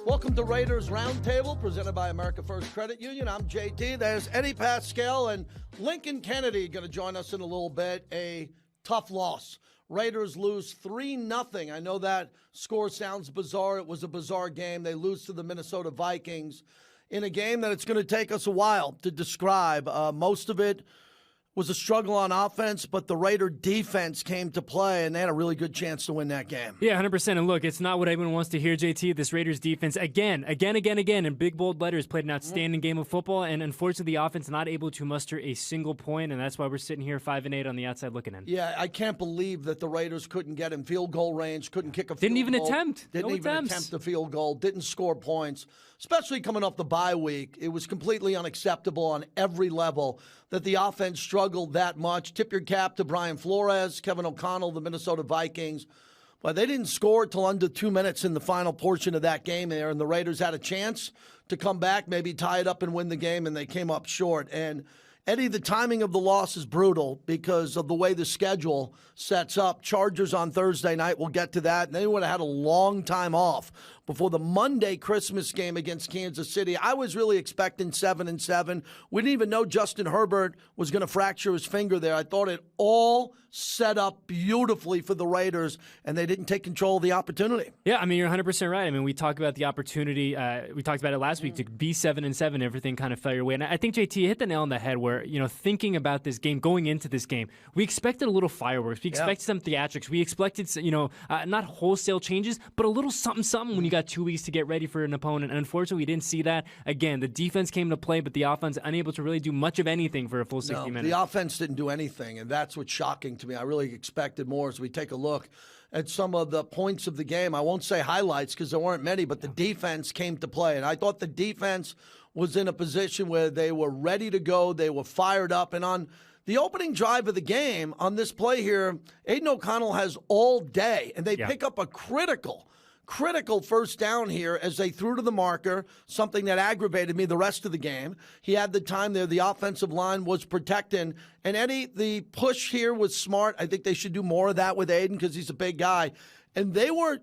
Welcome to Raiders Roundtable, presented by America First Credit Union. I'm JT. There's Eddie Paskal and Lincoln Kennedy going to join us in a little bit. A tough loss. Raiders lose 3-0. I know that score sounds bizarre. It was a bizarre game. They lose to the Minnesota Vikings in a game that it's going to take us a while to describe. Most of it was a struggle on offense, but the Raider defense came to play, and they had a really good chance to win that game. Yeah, 100%. And look, it's not what everyone wants to hear, JT. This Raiders defense, again, in big, bold letters, played an outstanding game of football, and unfortunately, the offense not able to muster a single point, and that's why we're sitting here 5-8 on the outside looking in. Yeah, I can't believe that the Raiders couldn't get in field goal range, couldn't kick a field goal. Didn't even attempt. Didn't even attempt a field goal, didn't score points, especially coming off the bye week. It was completely unacceptable on every level that the offense struggled that much. Tip your cap to Brian Flores, Kevin O'Connell, the Minnesota Vikings. But they didn't score till under 2 minutes in the final portion of that game there, and the Raiders had a chance to come back, maybe tie it up and win the game, and they came up short. And Eddie, the timing of the loss is brutal because of the way the schedule sets up. Chargers on Thursday night, we'll get to that. And they would have had a long time off before the Monday Christmas game against Kansas City. I was really expecting 7-7. We didn't even know Justin Herbert was going to fracture his finger there. I thought it all set up beautifully for the Raiders, and they didn't take control of the opportunity. Yeah, I mean, you're 100% right. I mean, we talked about the opportunity. We talked about it last week to be 7-7. Everything kind of fell your way. And I think, JT, you hit the nail on the head where, thinking about this game, going into this game, we expected a little fireworks. We expected some theatrics. We expected, not wholesale changes, but a little something when you got 2 weeks to get ready for an opponent. And unfortunately, we didn't see that. Again, the defense came to play, but the offense unable to really do much of anything for a full 60 minutes. The offense didn't do anything, and that's what's shocking to me. I really expected more as we take a look at some of the points of the game. I won't say highlights because there weren't many, but the defense came to play. And I thought the defense was in a position where they were ready to go. They were fired up. And on the opening drive of the game, on this play here, Aiden O'Connell has all day, and they pick up a critical first down here as they threw to the marker, something that aggravated me the rest of the game. He had the time there. The offensive line was protecting. And Eddie, the push here was smart. I think they should do more of that with Aiden because he's a big guy. And they were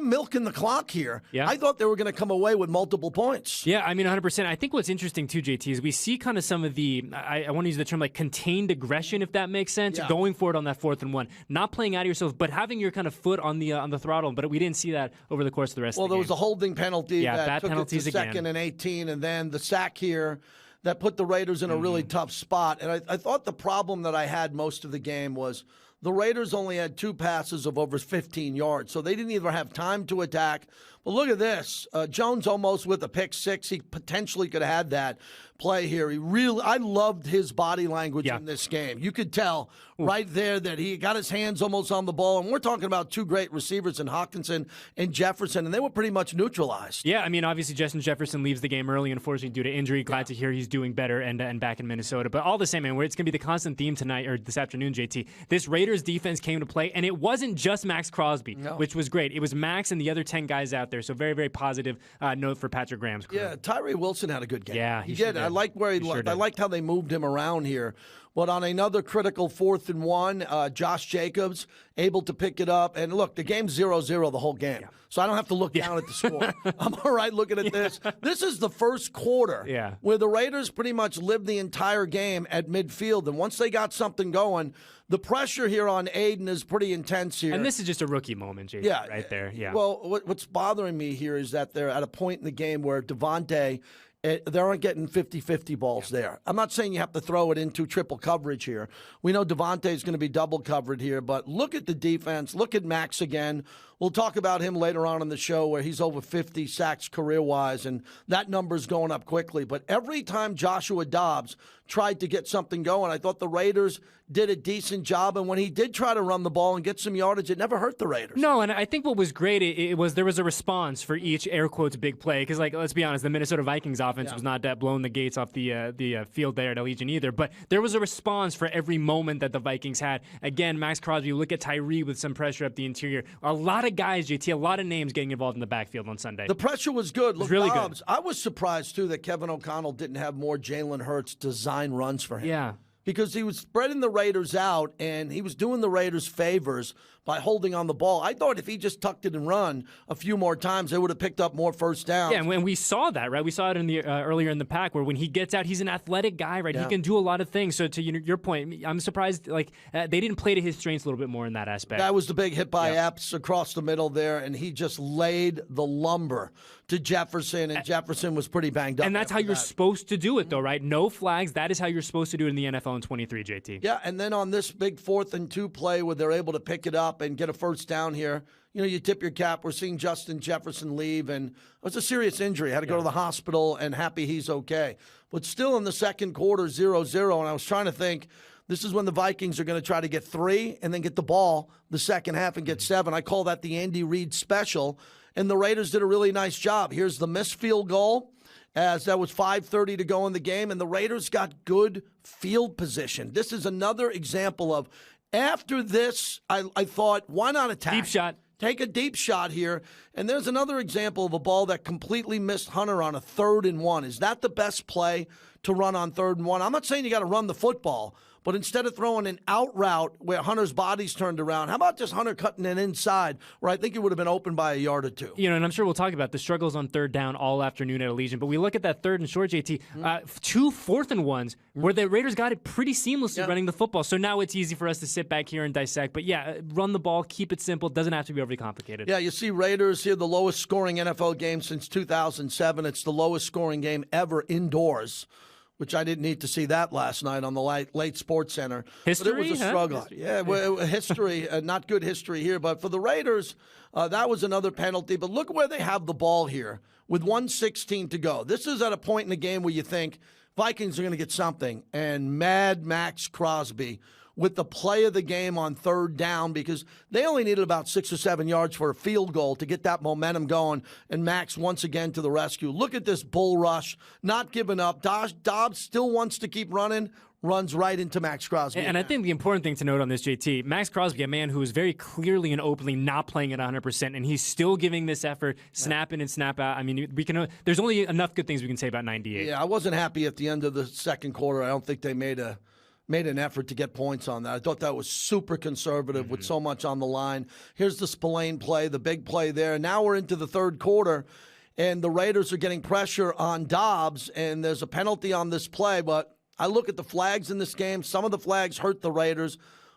milking the clock here. Yeah. I thought they were going to come away with multiple points. Yeah, I mean, 100%. I think what's interesting, too, JT, is we see kind of some of the, I want to use the term like contained aggression, if that makes sense, going for it on that 4th and 1. Not playing out of yourself, but having your kind of foot on the throttle. But we didn't see that over the course of the rest of the game. Well, there was a holding penalty that took it to again. 2nd and 18, and then the sack here that put the Raiders in a really tough spot. And I thought the problem that I had most of the game was the Raiders only had 2 passes of over 15 yards, so they didn't either have time to attack. But look at this. Jones almost with a pick 6. He potentially could have had that play here. I loved his body language in this game. You could tell right there that he got his hands almost on the ball. And we're talking about 2 great receivers in Hockenson and Jefferson, and they were pretty much neutralized. Yeah, I mean, obviously Justin Jefferson leaves the game early, unfortunately, due to injury. Glad to hear he's doing better and back in Minnesota. But all the same, man, it's going to be the constant theme tonight or this afternoon, JT. This Raiders defense came to play, and it wasn't just Maxx Crosby, which was great. It was Max and the other 10 guys out there. So very, very positive note for Patrick Graham's crew. Yeah, Tyree Wilson had a good game. Yeah, he did. I liked where he looked. I liked how they moved him around here. But on another critical 4th and 1, Josh Jacobs able to pick it up. And look, the game's 0-0 the whole game. Yeah. So I don't have to look down at the score. I'm all right looking at this. This is the first quarter where the Raiders pretty much lived the entire game at midfield. And once they got something going, the pressure here on Aiden is pretty intense here. And this is just a rookie moment, JT, right there. Yeah. Well, what's bothering me here is that they're at a point in the game where Devontae, they aren't getting 50-50 balls there. I'm not saying you have to throw it into triple coverage here. We know Devontae is going to be double covered here, but look at the defense. Look at Max again. We'll talk about him later on in the show where he's over 50 sacks career-wise, and that number's going up quickly. But every time Joshua Dobbs tried to get something going, I thought the Raiders did a decent job. And when he did try to run the ball and get some yardage, it never hurt the Raiders. No, and I think what was great, it was there was a response for each air quotes big play. Because, let's be honest, the Minnesota Vikings offense was not blowing the gates off the field there at Allegiant either. But there was a response for every moment that the Vikings had. Again, Maxx Crosby, look at Tyree with some pressure up the interior. A lot of guys, JT, a lot of names getting involved in the backfield on Sunday. The pressure was good. Look, really Dobbs, good. I was surprised, too, that Kevin O'Connell didn't have more Jalen Hurts design runs for him. Yeah. because he was spreading the Raiders out, and he was doing the Raiders favors by holding on the ball. I thought if he just tucked it and run a few more times, they would have picked up more first downs. Yeah, and when we saw that, right? We saw it in the earlier in the pack where when he gets out, he's an athletic guy, right? Yeah. He can do a lot of things. So to your point, I'm surprised they didn't play to his strengths a little bit more in that aspect. That was the big hit by Epps across the middle there, and he just laid the lumber to Jefferson, and Jefferson was pretty banged up. And that's how you're supposed to do it, though, right? No flags. That is how you're supposed to do it in the NFL in 23, JT. Yeah, and then on this big 4th and 2 play where they're able to pick it up and get a first down here, you tip your cap. We're seeing Justin Jefferson leave, and it was a serious injury. Had to go to the hospital, and happy he's okay. But still in the second quarter, 0-0, and I was trying to think, this is when the Vikings are going to try to get 3 and then get the ball the second half and get 7. I call that the Andy Reid special, and the Raiders did a really nice job. Here's the missed field goal, as that was 5:30 to go in the game, and the Raiders got good field position. This is another example of, after this, I thought, why not attack? Deep shot. Take a deep shot here. And there's another example of a ball that completely missed Hunter on a 3rd and 1. Is that the best play to run on 3rd and 1? I'm not saying you got to run the football, but instead of throwing an out route where Hunter's body's turned around, how about just Hunter cutting it inside where I think it would have been open by a yard or 2? And I'm sure we'll talk about the struggles on 3rd down all afternoon at Allegiant, but we look at that 3rd and short, JT, 2 4th and 1s where the Raiders got it pretty seamlessly running the football. So now it's easy for us to sit back here and dissect. But run the ball, keep it simple. Doesn't have to be overly complicated. Yeah, you see Raiders here, the lowest scoring NFL game since 2007. It's the lowest scoring game ever indoors, which I didn't need to see that last night on the late Sports Center. History, but it was a struggle. History. Yeah, well, history, not good history here. But for the Raiders, that was another penalty. But look where they have the ball here with 1:16 to go. This is at a point in the game where you think Vikings are going to get something. And Maxx Crosby with the play of the game on 3rd down, because they only needed about 6 or 7 yards for a field goal to get that momentum going, and Max once again to the rescue. Look at this bull rush, not giving up. Dobbs still wants to keep running, runs right into Maxx Crosby. And I think the important thing to note on this, JT, Maxx Crosby, a man who is very clearly and openly not playing at 100%, and he's still giving this effort, snap in and snap out. I mean, there's only enough good things we can say about 98. Yeah, I wasn't happy at the end of the second quarter. I don't think they made an effort to get points on that. I thought that was super conservative with so much on the line. Here's the Spillane play, the big play there. Now we're into the 3rd quarter, and the Raiders are getting pressure on Dobbs, and there's a penalty on this play. But I look at the flags in this game. Some of the flags hurt the Raiders,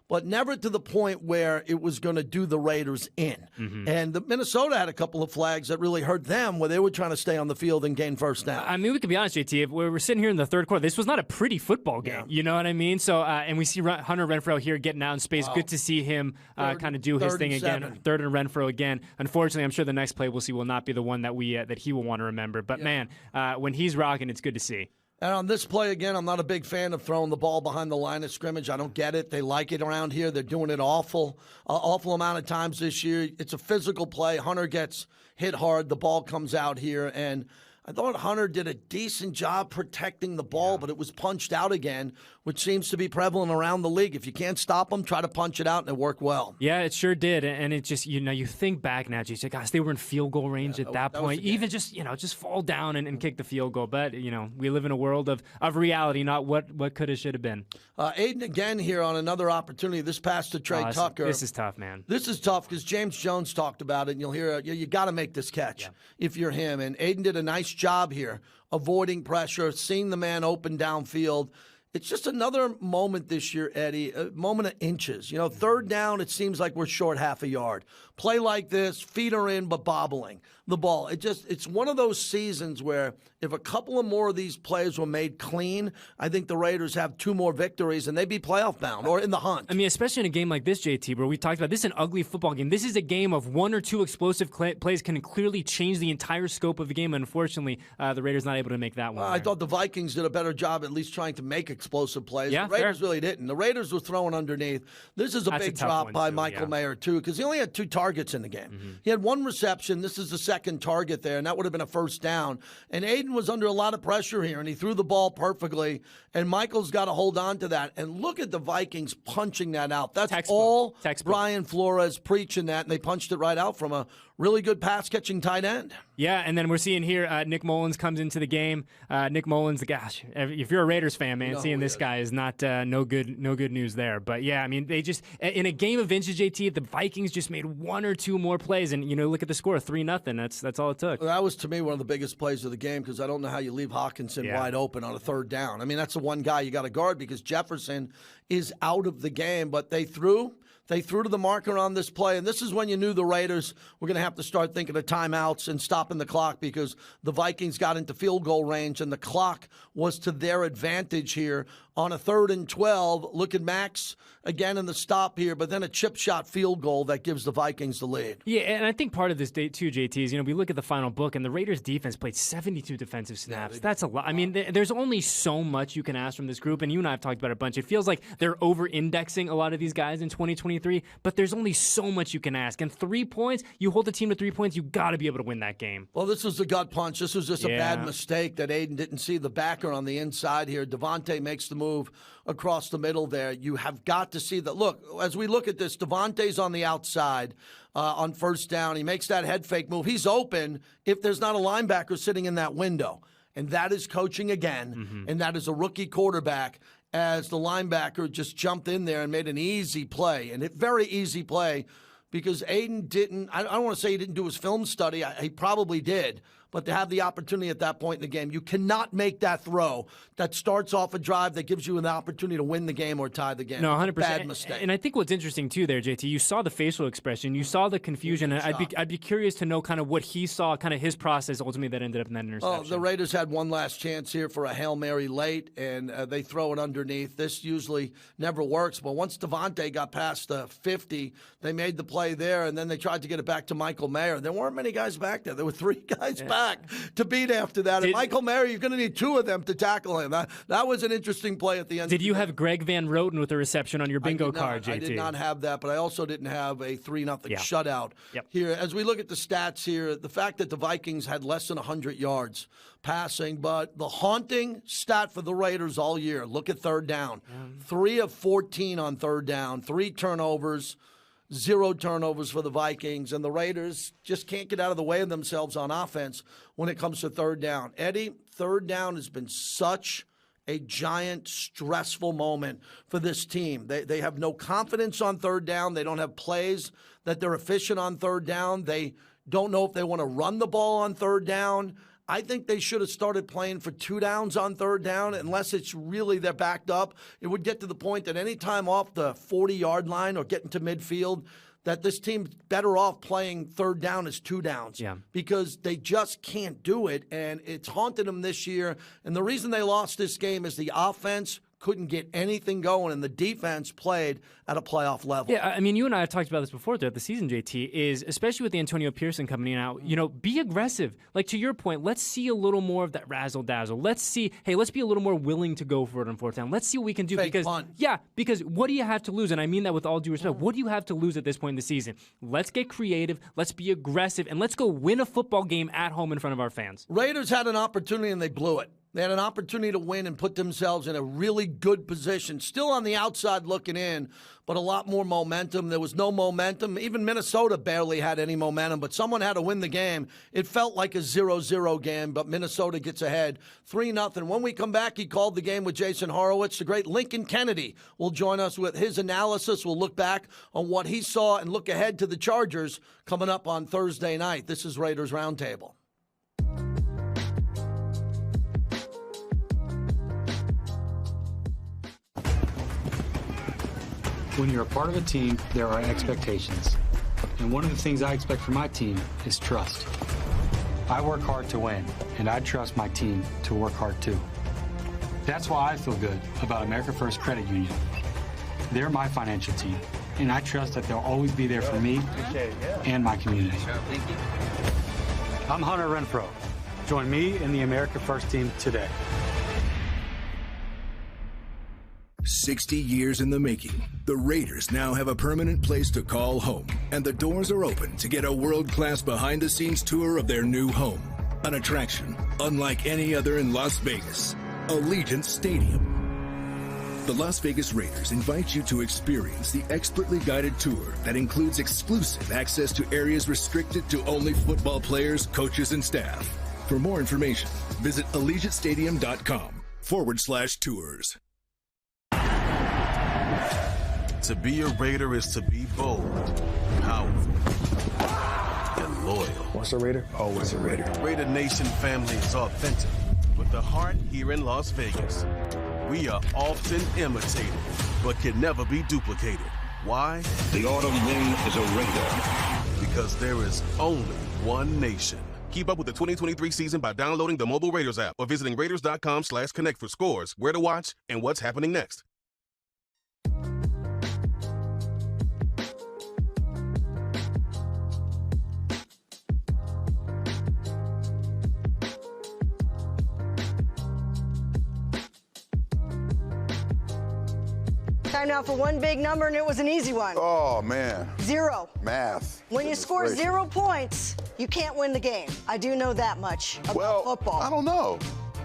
but never to the point where it was going to do the Raiders in. And the Minnesota had a couple of flags that really hurt them, where they were trying to stay on the field and gain first down. I mean, we could be honest, JT, if we're sitting here in the 3rd quarter, this was not a pretty football game. You know what I mean? So, and we see Hunter Renfrow here getting out in space. Wow. Good to see him kind of do his thing again. 3rd and Renfrow again. Unfortunately, I'm sure the next play we'll see will not be the one that that he will want to remember. But man, when he's rocking, it's good to see. And on this play, again, I'm not a big fan of throwing the ball behind the line of scrimmage. I don't get it. They like it around here. They're doing it awful amount of times this year. It's a physical play. Hunter gets hit hard. The ball comes out here, and I thought Hunter did a decent job protecting the ball, but it was punched out again, which seems to be prevalent around the league. If you can't stop them, try to punch it out, and it worked well. Yeah, it sure did. And it just, you think back now, geez, gosh, they were in field goal range at that point. Even just fall down and kick the field goal. But, we live in a world of reality, not what could have, should have been. Aiden again here on another opportunity. This pass to Trey Tucker. This is tough, man. This is tough because James Jones talked about it, and you'll hear you got to make this catch if you're him. And Aiden did a nice job here avoiding pressure, seeing the man open downfield. It's just another moment this year, Eddie, a moment of inches. 3rd down, it seems like we're short half a yard. Play like this, feet are in, but bobbling the ball. It's one of those seasons where if a couple of more of these plays were made clean, I think the Raiders have 2 more victories and they'd be playoff bound or in the hunt. I mean, especially in a game like this, JT, where we talked about this is an ugly football game. This is a game of 1 or 2 explosive plays can clearly change the entire scope of the game. Unfortunately, the Raiders not able to make that one. I thought the Vikings did a better job at least trying to make explosive plays. Yeah, the Raiders really didn't. The Raiders were throwing underneath. This is a big drop by Michael Mayer, too, because he only had 2 targets in the game. He had 1 reception. This is the second target there, and that would have been a first down. And Aiden was under a lot of pressure here, and he threw the ball perfectly, and Michael's got to hold on to that. And look at the Vikings punching that out. That's all Brian Flores preaching that, and they punched it right out from a really good pass-catching tight end. Yeah, and then we're seeing here Nick Mullins comes into the game. Nick Mullins, gosh, if you're a Raiders fan, man, seeing this guy is not no good news there. But yeah, I mean, they just in a game of vintage JT, the Vikings just made one or two more plays, and look at the score, 3-0. That's all it took. That was to me one of the biggest plays of the game because I don't know how you leave Hawkinson wide open on a third down. I mean, that's the one guy you got to guard because Jefferson is out of the game. But they threw to the marker on this play, and this is when you knew the Raiders were going to have to start thinking of timeouts and stopping the clock because the Vikings got into field goal range, and the clock was to their advantage here on a 3rd and 12. Look at Maxx again in the stop here, but then a chip shot field goal that gives the Vikings the lead. Yeah, and I think part of this day too, JT, is we look at the final book, and the Raiders defense played 72 defensive snaps. That's a lot. I mean, there's only so much you can ask from this group, and you and I have talked about it a bunch. It feels like they're over-indexing a lot of these guys in 2023, but there's only so much you can ask. And 3 points, you hold the team to 3 points, you got to be able to win that game. Well, this was a gut punch. This was just a bad mistake that Aiden didn't see the backer on the inside here. Devontae makes the move across the middle there. You have got to see that. Look, as we look at this, Devontae's on the outside on first down. He makes that head fake move. He's open if there's not a linebacker sitting in that window. And that is coaching again, and that is a rookie quarterback as the linebacker just jumped in there and made an easy play, and a very easy play because Aiden didn't – I don't want to say he didn't do his film study. He probably did. But to have the opportunity at that point in the game, you cannot make that throw that starts off a drive that gives you an opportunity to win the game or tie the game. No, 100%. Bad mistake. And I think what's interesting, too, there, JT, you saw the facial expression. You saw the confusion. And I'd be curious to know kind of what he saw, kind of his process ultimately that ended up in that interception. Oh, the Raiders had one last chance here for a Hail Mary late, and they throw it underneath. This usually never works. But once Devontae got past the 50, they made the play there, and then they tried to get it back to Michael Mayer. There weren't many guys back there. There were 3 guys back to beat after that. And Michael Mayer, you're going to need 2 of them to tackle him. That was an interesting play at the end. Did you have Greg Van Roten with a reception on your bingo card, JT? I did not have that, but I also didn't have a 3-0 shutout here. As we look at the stats here, the fact that the Vikings had less than 100 yards passing, but the haunting stat for the Raiders all year, look at third down. 3 of 14 on third down, 3 turnovers. 0 turnovers for the Vikings, and the Raiders just can't get out of the way of themselves on offense when it comes to third down. Eddie, third down has been such a giant, stressful moment for this team. They have no confidence on third down. They don't have plays that they're efficient on third down. They don't know if they want to run the ball on third down. I think they should have started playing for 2 downs on third down, unless it's really they're backed up. It would get to the point that any time off the 40-yard line or getting to midfield, that this team's better off playing third down as 2 downs because they just can't do it, and it's haunted them this year. And the reason they lost this game is the offense couldn't get anything going, and the defense played at a playoff level. Yeah, I mean, you and I have talked about this before throughout the season, JT, is especially with the Antonio Pearson coming in out, be aggressive. Like, to your point, let's see a little more of that razzle-dazzle. Let's be a little more willing to go for it on fourth down. Let's see what we can do. Because what do you have to lose? And I mean that with all due respect. What do you have to lose at this point in the season? Let's get creative, let's be aggressive, and let's go win a football game at home in front of our fans. Raiders had an opportunity, and they blew it. They had an opportunity to win and put themselves in a really good position. Still on the outside looking in, but a lot more momentum. There was no momentum. Even Minnesota barely had any momentum, but someone had to win the game. It felt like a 0-0 game, but Minnesota gets ahead 3-0. When we come back, he called the game with Jason Horowitz. The great Lincoln Kennedy will join us with his analysis. We'll look back on what he saw and look ahead to the Chargers coming up on Thursday night. This is Raiders Roundtable. When you're a part of a team, there are expectations. And one of the things I expect from my team is trust. I work hard to win, and I trust my team to work hard too. That's why I feel good about America First Credit Union. They're my financial team, and I trust that they'll always be there for me and my community. I'm Hunter Renfro. Join me and the America First team today. 60 years in the making, the Raiders now have a permanent place to call home, and the doors are open to get a world-class behind-the-scenes tour of their new home. An attraction unlike any other in Las Vegas, Allegiant Stadium. The Las Vegas Raiders invite you to experience the expertly guided tour that includes exclusive access to areas restricted to only football players, coaches, and staff. For more information, visit AllegiantStadium.com/tours. To be a Raider is to be bold, powerful, and loyal. Once a Raider, always a Raider. Raider Nation family is authentic, with the heart here in Las Vegas. We are often imitated, but can never be duplicated. Why? The autumn wind is a Raider. Because there is only one nation. Keep up with the 2023 season by downloading the mobile Raiders app or visiting Raiders.com/connect for scores, where to watch, and what's happening next. Time now for one big number, and it was an easy one. Oh, man. 0. Math. When you score 0 points, you can't win the game. I do know that much about football. I don't know.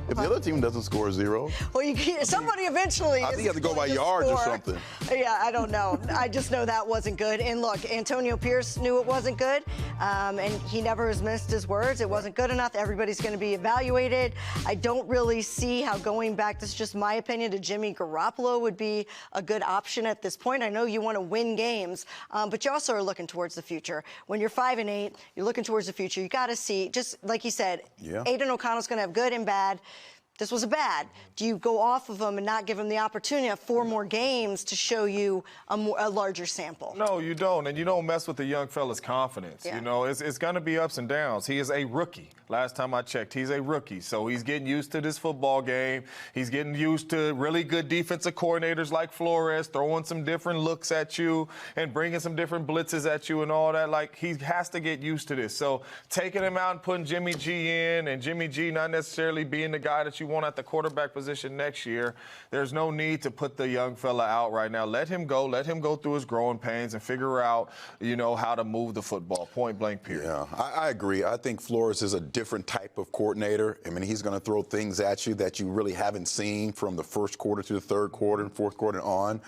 If the other team doesn't score 0. Well, somebody eventually. I think you have to go by yards or something. Yeah, I don't know. I just know that wasn't good. And look, Antonio Pierce knew it wasn't good, and he never has missed his words. It wasn't good enough. Everybody's going to be evaluated. I don't really see how going back, this is just my opinion, to Jimmy Garoppolo would be a good option at this point. I know you want to win games, but you also are looking towards the future. When you're 5-8, you're looking towards the future. You got to see, just like you said, Aiden O'Connell's going to have good and bad. This was a bad. Do you go off of him and not give him the opportunity of 4 more games to show you a larger sample? No, you don't. And you don't mess with the young fella's confidence. Yeah. You know, it's going to be ups and downs. He is a rookie. Last time I checked, he's a rookie. So he's getting used to this football game. He's getting used to really good defensive coordinators like Flores throwing some different looks at you and bringing some different blitzes at you and all that. Like, he has to get used to this. So taking him out and putting Jimmy G in, and Jimmy G not necessarily being the guy that you want at the quarterback position next year, there's no need to put the young fella out right now. Let him go. Let him go through his growing pains and figure out, you know, how to move the football, point blank, period. Yeah, I agree. I think Flores is a different type of coordinator. I mean, he's going to throw things at you that you really haven't seen from the first quarter to the third quarter and fourth quarter on.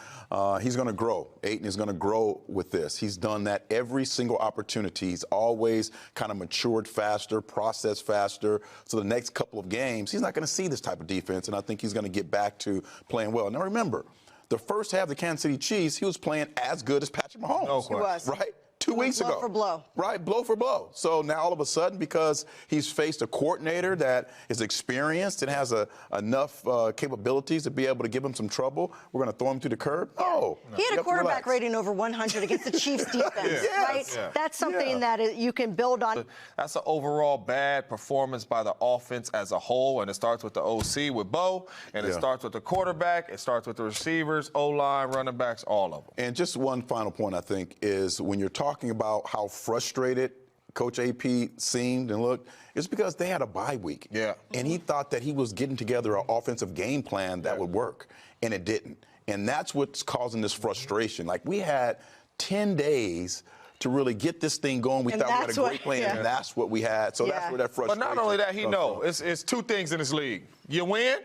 He's going to grow. Aiden is going to grow with this. He's done that every single opportunity. He's always kind of matured faster, processed faster. So the next couple of games, he's not going to see this type of defense, and I think he's going to get back to playing well. Now, remember, the first half of the Kansas City Chiefs, he was playing as good as Patrick Mahomes. He was. Right? 2 weeks ago. Blow for blow. Right, blow for blow. So now all of a sudden, because he's faced a coordinator that is experienced and has enough capabilities to be able to give him some trouble, we're going to throw him to the curb? No. He had a quarterback rating over 100 against the Chiefs defense, right? Yeah. That's something that you can build on. That's an overall bad performance by the offense as a whole, and it starts with the OC with Bo, and it starts with the quarterback, it starts with the receivers, O-line, running backs, all of them. And just one final point, I think, is when you're talking about how frustrated Coach AP seemed and looked, it's because they had a bye week. Yeah. And he thought that he was getting together an offensive game plan that would work, and it didn't. And that's what's causing this frustration. Like, we had 10 days to really get this thing going. We thought we had a great plan, and that's what we had. So that's where that frustration. But not only that, he knows it's 2 things in this league. You win,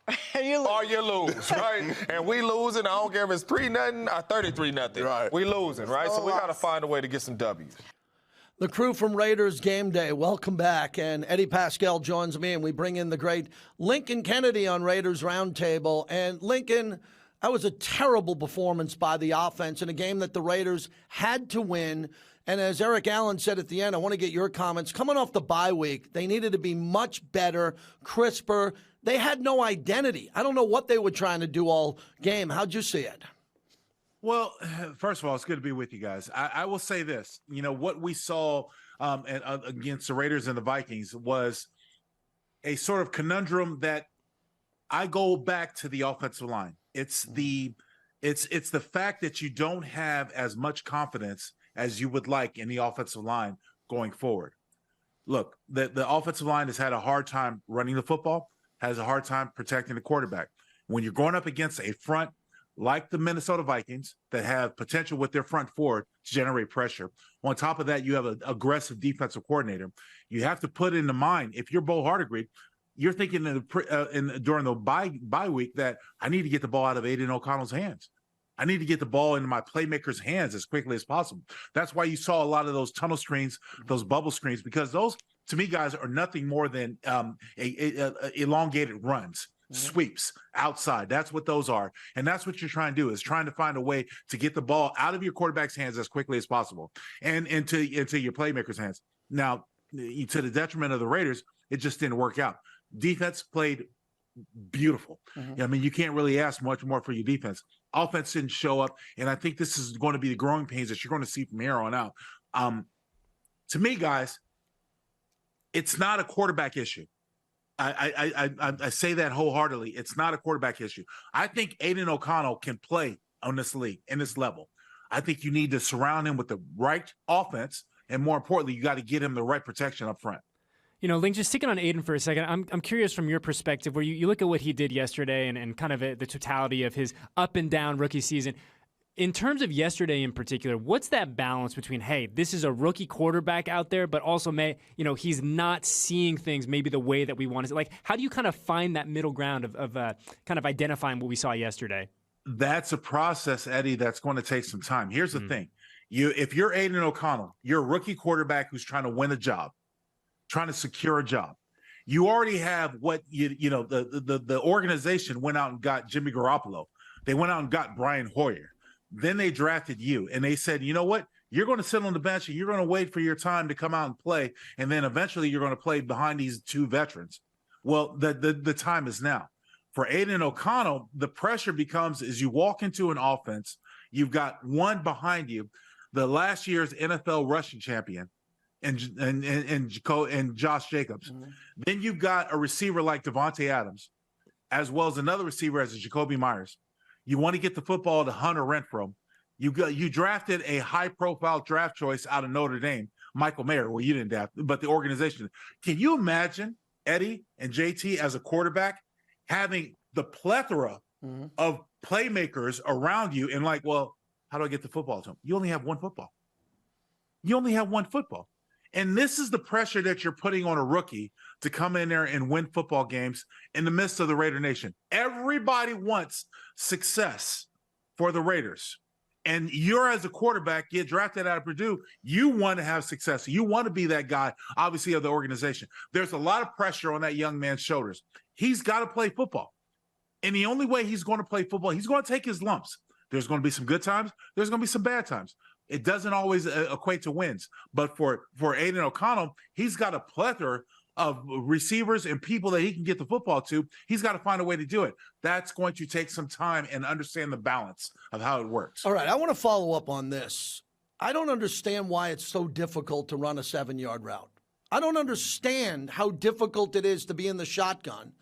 or you lose, right? And we losing. I don't care if it's 3-0 or 33-0. Right. We losing, right? So we got to find a way to get some W's. The crew from Raiders Game Day, welcome back. And Eddie Paskal joins me, and we bring in the great Lincoln Kennedy on Raiders Roundtable. And Lincoln, that was a terrible performance by the offense in a game that the Raiders had to win. And as Eric Allen said at the end, I want to get your comments. Coming off the bye week, they needed to be much better, crisper. They had no identity. I don't know what they were trying to do all game. How'd you see it? Well, first of all, it's good to be with you guys. I will say this. You know, what we saw against the Raiders and the Vikings was a sort of conundrum that I go back to the offensive line. It's the fact that you don't have as much confidence as you would like in the offensive line going forward. Look, the offensive line has had a hard time running the football, has a hard time protecting the quarterback. When you're going up against a front like the Minnesota Vikings that have potential with their front forward to generate pressure, on top of that, you have an aggressive defensive coordinator. You have to put into mind, if you're Bo Hardegree, you're thinking during the bye week that I need to get the ball out of Aiden O'Connell's hands. I need to get the ball into my playmakers' hands as quickly as possible. That's why you saw a lot of those tunnel screens, those bubble screens, because those, to me, guys, are nothing more than elongated runs. sweeps outside. That's what those are. And that's what you're trying to do, is trying to find a way to get the ball out of your quarterback's hands as quickly as possible and into your playmakers' hands. Now, to the detriment of the Raiders, it just didn't work out. Defense played beautiful. I mean, you can't really ask much more for your defense. Offense didn't show up, and I think this is going to be the growing pains that you're going to see from here on out. To me, guys, it's not a quarterback issue. I say that wholeheartedly. It's not a quarterback issue. I think Aiden O'Connell can play on this league, in this level. I think you need to surround him with the right offense, and more importantly, you got to get him the right protection up front. You know, Link, just sticking on Aiden for a second, I'm curious from your perspective, where you look at what he did yesterday and kind of the totality of his up and down rookie season. In terms of yesterday in particular, what's that balance between, hey, this is a rookie quarterback out there, but also, he's not seeing things maybe the way that we want to see? Like, how do you kind of find that middle ground of kind of identifying what we saw yesterday? That's a process, Eddie, that's going to take some time. Here's the thing. If you're Aiden O'Connell, you're a rookie quarterback who's trying to win a job, trying to secure a job. You already have what the organization went out and got Jimmy Garoppolo. They went out and got Brian Hoyer. Then they drafted you, and they said, you know what? You're going to sit on the bench and you're going to wait for your time to come out and play, and then eventually you're going to play behind these two veterans. Well, the time is now. For Aiden O'Connell, the pressure becomes as you walk into an offense, you've got one behind you, the last year's NFL rushing champion, and Josh Jacobs. Then you've got a receiver like Devontae Adams, as well as another receiver as Jacoby Myers. You want to get the football to Hunter Renfrow. You drafted a high-profile draft choice out of Notre Dame, Michael Mayer. Well, you didn't draft, but the organization. Can you imagine Eddie and JT as a quarterback having the plethora of playmakers around you and like, well, how do I get the football to him? You only have one football. And this is the pressure that you're putting on a rookie to come in there and win football games in the midst of the Raider Nation. Everybody wants success for the Raiders. And you're, as a quarterback, get drafted out of Purdue, you want to have success. You want to be that guy, obviously, of the organization. There's a lot of pressure on that young man's shoulders. He's got to play football. And the only way he's going to play football, he's going to take his lumps. There's going to be some good times. There's going to be some bad times. It doesn't always equate to wins. But for Aiden O'Connell, he's got a plethora of receivers and people that he can get the football to. He's got to find a way to do it. That's going to take some time and understand the balance of how it works. All right, I want to follow up on this. I don't understand why it's so difficult to run a 7-yard route. I don't understand how difficult it is to be in the shotgun.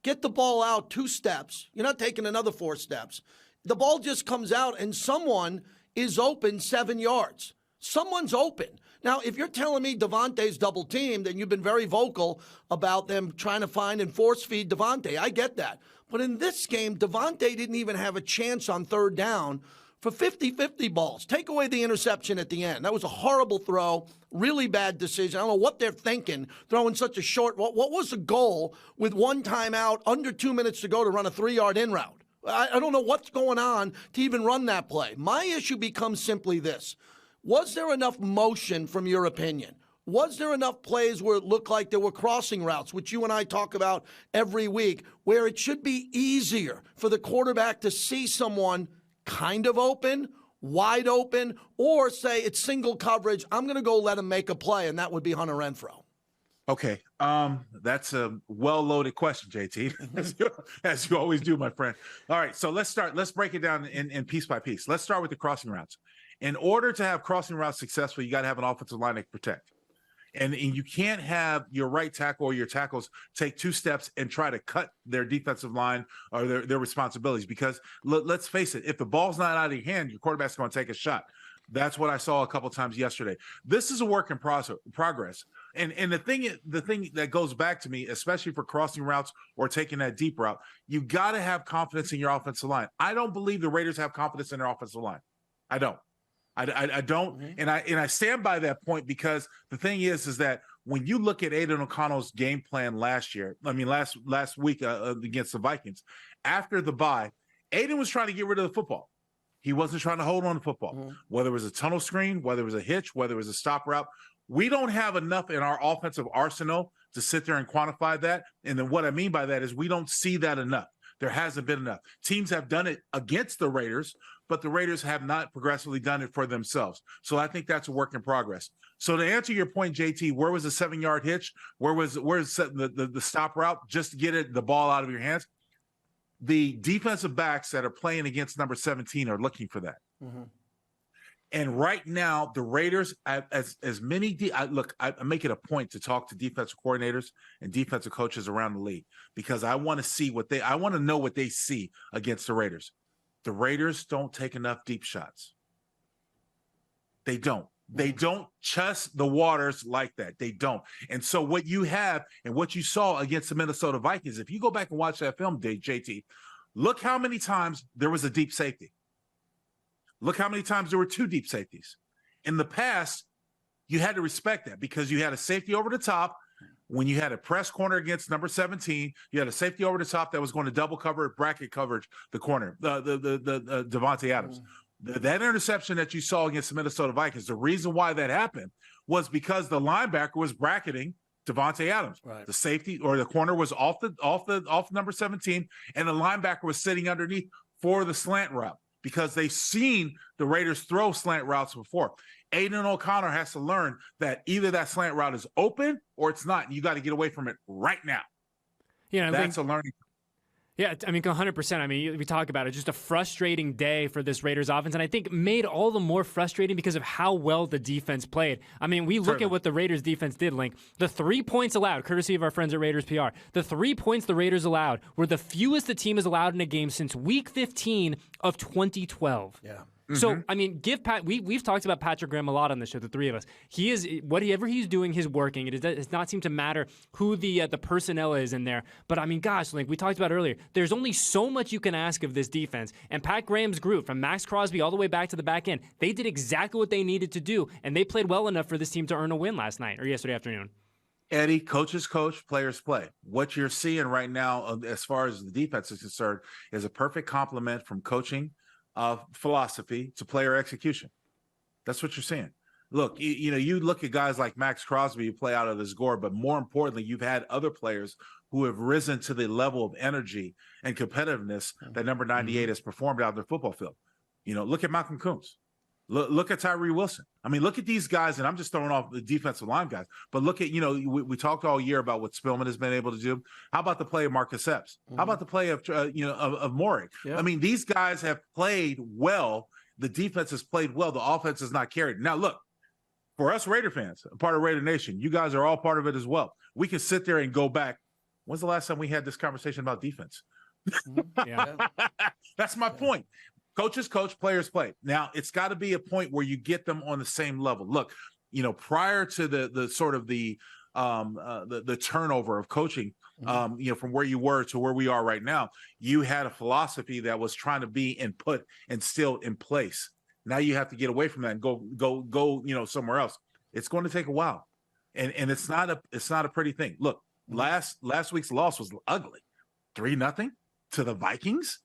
Get the ball out 2 steps. You're not taking another 4 steps. The ball just comes out and someone is open 7 yards. Someone's open. Now, if you're telling me Devontae's double teamed, and you've been very vocal about them trying to find and force feed Devontae, I get that. But in this game, Devontae didn't even have a chance on 3rd down for 50-50 balls. Take away the interception at the end. That was a horrible throw, really bad decision. I don't know what they're thinking, throwing such a short. What was the goal with 1 timeout, under 2 minutes to go to run a 3-yard in route? I don't know what's going on to even run that play. My issue becomes simply this. Was there enough motion, from your opinion? Was there enough plays where it looked like there were crossing routes, which you and I talk about every week, where it should be easier for the quarterback to see someone kind of open, wide open, or say it's single coverage, I'm going to go let him make a play, and that would be Hunter Renfrow? Okay, that's a well-loaded question, JT, as you always do, my friend. All right, so let's start. Let's break it down in piece by piece. Let's start with the crossing routes. In order to have crossing routes successful, you got to have an offensive line that can protect. And you can't have your right tackle or your tackles take 2 steps and try to cut their defensive line or their responsibilities. Because let's face it, if the ball's not out of your hand, your quarterback's going to take a shot. That's what I saw a couple times yesterday. This is a work in progress. And the thing that goes back to me, especially for crossing routes or taking that deep route, you got to have confidence in your offensive line. I don't believe the Raiders have confidence in their offensive line. I don't. I don't, and I stand by that point, because the thing is that when you look at Aiden O'Connell's game plan last week against the Vikings, after the bye, Aiden was trying to get rid of the football. He wasn't trying to hold on to football, whether it was a tunnel screen, whether it was a hitch, whether it was a stop route, We don't have enough in our offensive arsenal to sit there and quantify that. And then what I mean by that is we don't see that enough. There hasn't been enough. Teams have done it against the Raiders, but the Raiders have not progressively done it for themselves. So I think that's a work in progress. So to answer your point, JT, where was the 7-yard hitch? Where's the stop route just to get the ball out of your hands? The defensive backs that are playing against number 17 are looking for that. Mm-hmm. And right now, the Raiders, I make it a point to talk to defensive coordinators and defensive coaches around the league because I want to know what they see against the Raiders. The Raiders don't take enough deep shots. They don't. They don't trust the waters like that. They don't. And so what you have and what you saw against the Minnesota Vikings, if you go back and watch that film, JT, look how many times there was a deep safety. Look how many times there were 2 deep safeties. In the past, you had to respect that because you had a safety over the top. When you had a press corner against number 17, you had a safety over the top that was going to double cover, bracket coverage, the corner, the Davante Adams. That interception that you saw against the Minnesota Vikings, the reason why that happened was because the linebacker was bracketing Davante Adams. Right. The safety or the corner was off number 17, and the linebacker was sitting underneath for the slant route because they've seen the Raiders throw slant routes before. Aiden O'Connor has to learn that either that slant route is open or it's not, and you got to get away from it right now. Yeah, that's a learning. Yeah, I mean, 100%. I mean, we talk about it, just a frustrating day for this Raiders offense, and I think made all the more frustrating because of how well the defense played. I mean, we look at what the Raiders defense did, Link. The 3 points allowed, courtesy of our friends at Raiders PR, the 3 points the Raiders allowed were the fewest the team has allowed in a game since Week 15 of 2012. Yeah. So, I mean, we've talked about Patrick Graham a lot on the show, the three of us. He is, whatever he's doing, he's working. It does not seem to matter who the personnel is in there. But, I mean, gosh, like we talked about earlier, there's only so much you can ask of this defense. And Pat Graham's group, from Maxx Crosby all the way back to the back end, they did exactly what they needed to do, and they played well enough for this team to earn a win last night or yesterday afternoon. Eddie, coaches coach, players play. What you're seeing right now, as far as the defense is concerned, is a perfect complement from coaching philosophy to player execution. That's what you're saying. Look, you look at guys like Maxx Crosby who play out of this gore, but more importantly, you've had other players who have risen to the level of energy and competitiveness that number 98 has performed out of their football field. Look at Malcolm Koonce. Look at Tyree Wilson. I mean, look at these guys, and I'm just throwing off the defensive line guys. But look at, we talked all year about what Spillman has been able to do. How about the play of Marcus Epps? How about the play of Morik? Yeah. I mean, these guys have played well. The defense has played well. The offense is not carried. Now, look, for us Raider fans, part of Raider Nation, you guys are all part of it as well. We can sit there and go back. When's the last time we had this conversation about defense? Yeah. That's my point. Coaches coach, players play. Now, it's got to be a point where you get them on the same level. Look, prior to the sort of the turnover of coaching, from where you were to where we are right now, you had a philosophy that was trying to be input and still in place. Now you have to get away from that and go somewhere else. It's going to take a while, and it's not a pretty thing. Look, last week's loss was ugly, 3-0 to the Vikings.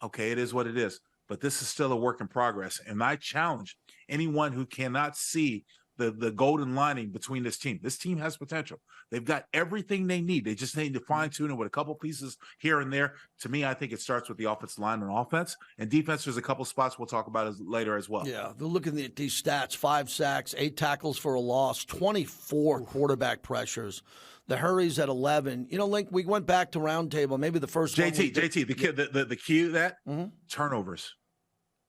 Okay, it is what it is. But this is still a work in progress. And I challenge anyone who cannot see the golden lining between this team. This team has potential. They've got everything they need. They just need to fine-tune it with a couple pieces here and there. To me, I think it starts with the offensive line and offense. And defense, there's a couple spots we'll talk about later as well. Yeah, they're looking at these stats, 5 sacks, 8 tackles for a loss, 24 quarterback pressures. The hurries at 11. Link, we went back to Roundtable, maybe the first one. The key to that, turnovers.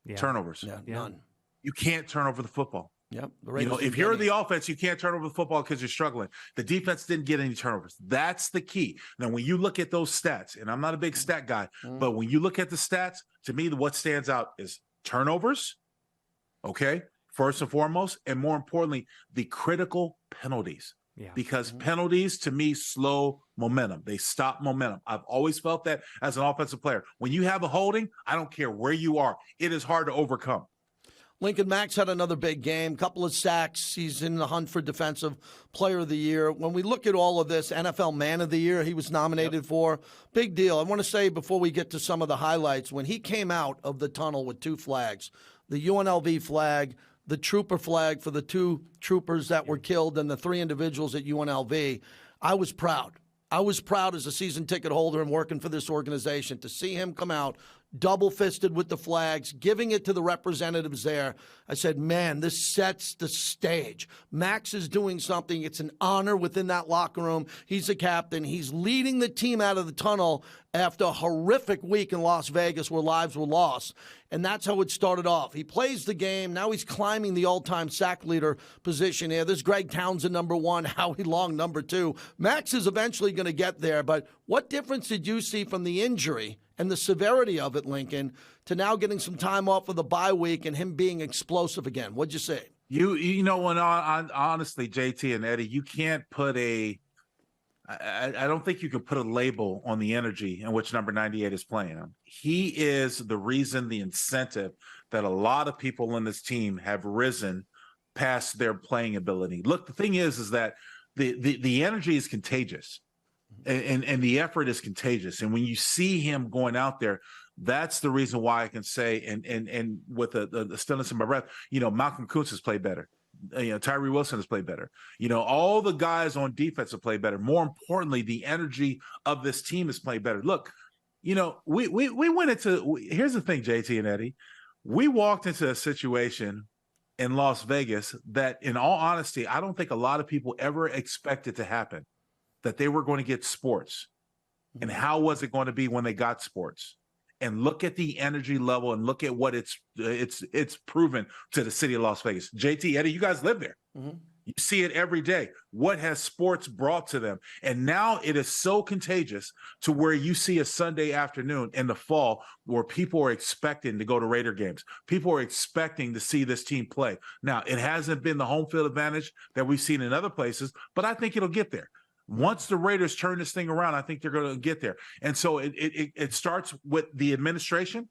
Yeah. Turnovers. Yeah, none. You can't turn over the football. Yep. If you're the offense, you can't turn over the football because you're struggling. The defense didn't get any turnovers. That's the key. Now, when you look at those stats, and I'm not a big stat guy, but when you look at the stats, to me, what stands out is turnovers, okay, first and foremost, and more importantly, the critical penalties. Yeah. Because penalties, to me, slow momentum. They stop momentum. I've always felt that as an offensive player. When you have a holding, I don't care where you are. It is hard to overcome. Lincoln Maxx had another big game, couple of sacks. He's in the hunt for Defensive Player of the Year. When we look at all of this, NFL Man of the Year he was nominated for. Big deal. I want to say before we get to some of the highlights, when he came out of the tunnel with 2 flags, the UNLV flag, the trooper flag for the 2 troopers that were killed and the 3 individuals at UNLV, I was proud. I was proud as a season ticket holder and working for this organization to see him come out double-fisted with the flags, giving it to the representatives there. I said, man, this sets the stage. Maxx is doing something. It's an honor within that locker room. He's a captain. He's leading the team out of the tunnel after a horrific week in Las Vegas where lives were lost. And that's how it started off. He plays the game. Now he's climbing the all-time sack leader position here. There's Greg Townsend, number 1, Howie Long, number 2. Maxx is eventually going to get there. But what difference did you see from the injury and the severity of it, Lincoln, to now getting some time off of the bye week and him being explosive again? What'd you say? You know, when honestly, JT and Eddie, you can't put I don't think you can put a label on the energy in which number 98 is playing. He is the reason, the incentive that a lot of people on this team have risen past their playing ability. Look, the thing is that the energy is contagious. And the effort is contagious. And when you see him going out there, that's the reason why I can say, and with the stillness in my breath, you know, Malcolm Kuntz has played better. You know, Tyree Wilson has played better. You know, all the guys on defense have played better. More importantly, the energy of this team has played better. Look, you know, we went into, here's the thing, JT and Eddie, we walked into a situation in Las Vegas that, in all honesty, I don't think a lot of people ever expected to happen. That they were going to get sports. And how was it going to be when they got sports? And look at the energy level and look at what it's proven to the city of Las Vegas. JT, Eddie, you guys live there. Mm-hmm. You see it every day. What has sports brought to them? And now it is so contagious to where you see a Sunday afternoon in the fall where people are expecting to go to Raider games. People are expecting to see this team play. Now, it hasn't been the home field advantage that we've seen in other places, but I think it'll get there. Once the Raiders turn this thing around, I think they're going to get there. And so it starts with the administration,